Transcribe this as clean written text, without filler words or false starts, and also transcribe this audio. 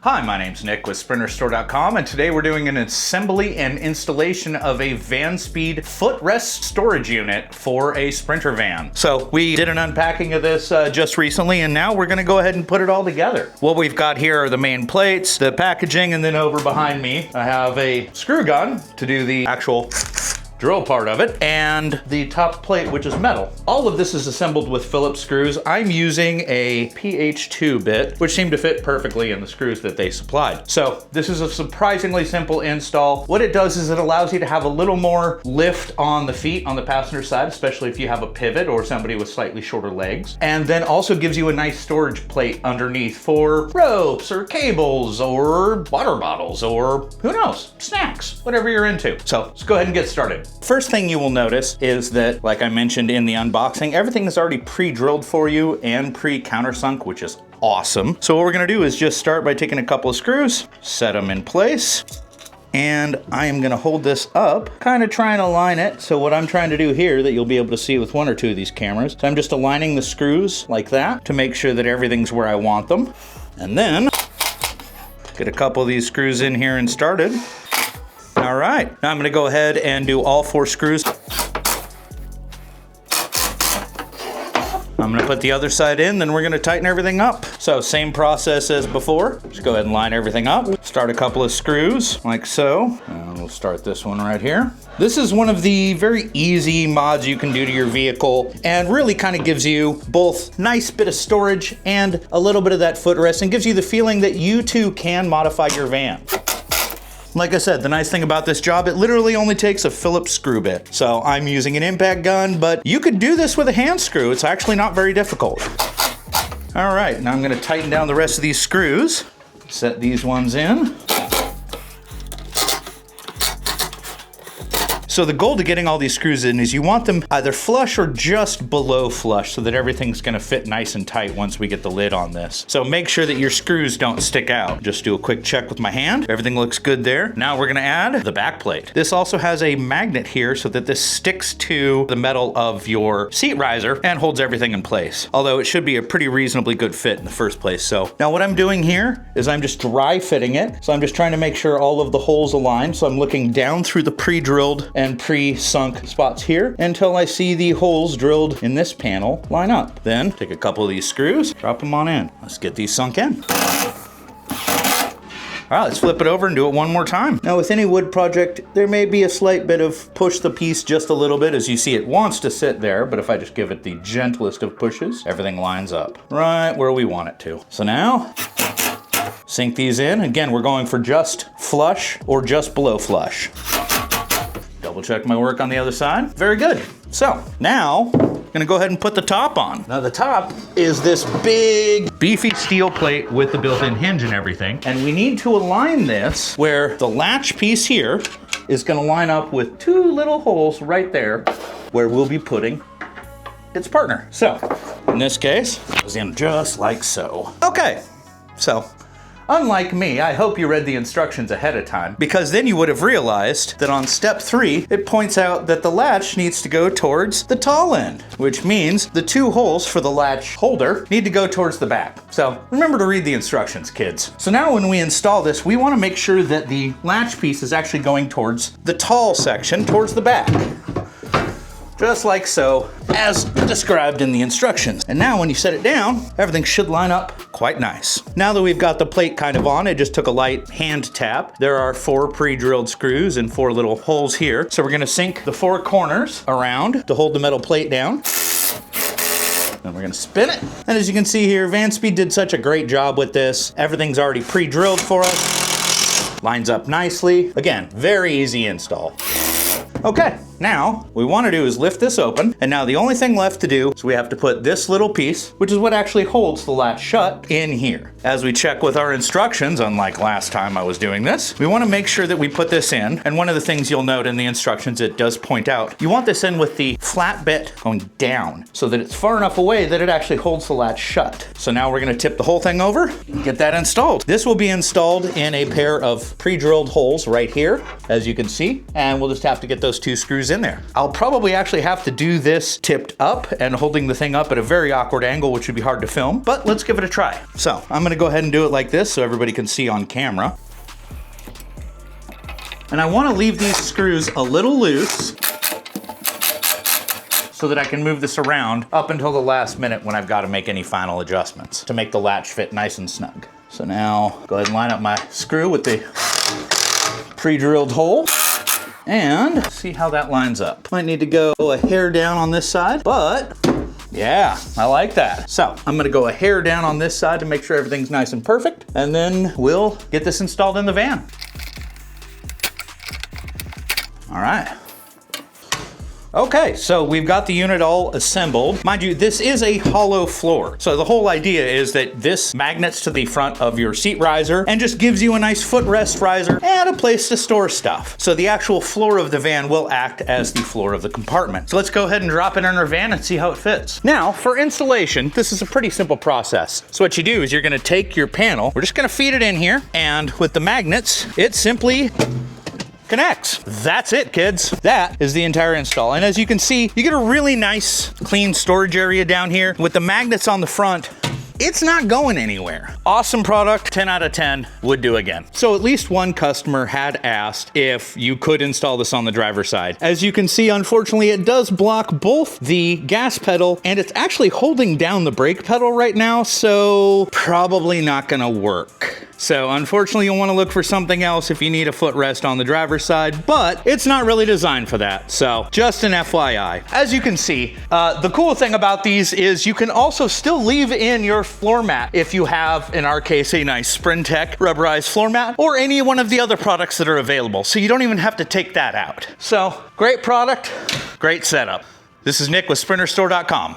Hi, my name's Nick with SprinterStore.com, and today we're doing an assembly and installation of a Vanspeed Footrest Storage unit for a Sprinter van. So we did an unpacking of this just recently, and now we're gonna go ahead and put it all together. What we've got here are the main plates, the packaging, and then over behind me, I have a screw gun to do the actual drill part of it, and the top plate, which is metal. All of this is assembled with Phillips screws. I'm using a PH2 bit, which seemed to fit perfectly in the screws that they supplied. So this is a surprisingly simple install. What it does is it allows you to have a little more lift on the feet on the passenger side, especially if you have a pivot or somebody with slightly shorter legs. And then also gives you a nice storage plate underneath for ropes or cables or water bottles or who knows, snacks, whatever you're into. So let's go ahead and get started. First thing you will notice is that, like I mentioned in the unboxing, everything is already pre-drilled for you and pre-countersunk, which is awesome. So what we're gonna do is just start by taking a couple of screws, set them in place, and I am gonna hold this up, kind of trying to align it. So what I'm trying to do here that you'll be able to see with one or two of these cameras, so I'm just aligning the screws like that to make sure that everything's where I want them. And then get a couple of these screws in here and started. All right, now I'm gonna go ahead and do all 4 screws. I'm gonna put the other side in, then we're gonna tighten everything up. So same process as before. Just go ahead and line everything up. Start a couple of screws, like so. And we'll start this one right here. This is one of the very easy mods you can do to your vehicle, and really kind of gives you both nice bit of storage and a little bit of that footrest, and gives you the feeling that you too can modify your van. Like I said, the nice thing about this job, it literally only takes a Phillips screw bit. So I'm using an impact gun, but you could do this with a hand screw. It's actually not very difficult. All right, now I'm gonna tighten down the rest of these screws. Set these ones in. So the goal to getting all these screws in is you want them either flush or just below flush so that everything's gonna fit nice and tight once we get the lid on this. So make sure that your screws don't stick out. Just do a quick check with my hand. Everything looks good there. Now we're gonna add the back plate. This also has a magnet here so that this sticks to the metal of your seat riser and holds everything in place. Although it should be a pretty reasonably good fit in the first place. So now what I'm doing here is I'm just dry fitting it. So I'm just trying to make sure all of the holes align. So I'm looking down through the pre-drilled and pre-sunk spots here until I see the holes drilled in this panel line up. Then take a couple of these screws, drop them on in. Let's get these sunk in. All right, let's flip it over and do it one more time. Now with any wood project, there may be a slight bit of push the piece just a little bit. As you see, it wants to sit there, but if I just give it the gentlest of pushes, everything lines up right where we want it to. So now, sink these in. Again, we're going for just flush or just below flush. Double check my work on the other side. Very good. So now, I'm gonna go ahead and put the top on. Now the top is this big, beefy steel plate with the built-in hinge and everything. And we need to align this where the latch piece here is gonna line up with 2 little holes right there where we'll be putting its partner. So, in this case, it goes in just like so. Okay, so, unlike me, I hope you read the instructions ahead of time, because then you would have realized that on step 3, it points out that the latch needs to go towards the tall end, which means the 2 holes for the latch holder need to go towards the back. So remember to read the instructions, kids. So now when we install this, we want to make sure that the latch piece is actually going towards the tall section, towards the back. Just like so, as described in the instructions. And now when you set it down, everything should line up quite nice. Now that we've got the plate kind of on, it just took a light hand tap. There are 4 pre-drilled screws and 4 little holes here. So we're gonna sink the 4 corners around to hold the metal plate down. Then we're gonna spin it. And as you can see here, Vanspeed did such a great job with this. Everything's already pre-drilled for us. Lines up nicely. Again, very easy install. Okay, now what we want to do is lift this open, and now the only thing left to do is we have to put this little piece, which is what actually holds the latch shut, in here. As we check with our instructions, unlike last time I was doing this, we want to make sure that we put this in, and one of the things you'll note in the instructions, it does point out, you want this in with the flat bit going down, so that it's far enough away that it actually holds the latch shut. So now we're going to tip the whole thing over and get that installed. This will be installed in a pair of pre-drilled holes right here, as you can see, and we'll just have to get those 2 screws is in there. I'll probably actually have to do this tipped up and holding the thing up at a very awkward angle, which would be hard to film, but let's give it a try. So I'm gonna go ahead and do it like this so everybody can see on camera. And I wanna leave these screws a little loose so that I can move this around up until the last minute when I've got to make any final adjustments to make the latch fit nice and snug. So now go ahead and line up my screw with the pre-drilled hole and see how that lines up. Might need to go a hair down on this side, but yeah, I like that. So I'm gonna go a hair down on this side to make sure everything's nice and perfect, and then we'll get this installed in the van. All right. Okay, so we've got the unit all assembled. Mind you, this is a hollow floor. So the whole idea is that this magnets to the front of your seat riser and just gives you a nice footrest riser and a place to store stuff. So the actual floor of the van will act as the floor of the compartment. So let's go ahead and drop it in our van and see how it fits. Now, for installation, this is a pretty simple process. So what you do is you're gonna take your panel, we're just gonna feed it in here, and with the magnets, it simply connects. That's it, kids. That is the entire install. And as you can see, you get a really nice, clean storage area down here. With the magnets on the front, it's not going anywhere. Awesome product, 10 out of 10, would do again. So at least one customer had asked if you could install this on the driver's side. As you can see, unfortunately, it does block both the gas pedal and it's actually holding down the brake pedal right now, so probably not gonna work. So unfortunately, you'll wanna look for something else if you need a footrest on the driver's side, but it's not really designed for that. So just an FYI. As you can see, the cool thing about these is you can also still leave in your floor mat if you have, in our case, a nice Sprintech rubberized floor mat or any one of the other products that are available. So you don't even have to take that out. So great product, great setup. This is Nick with SprinterStore.com.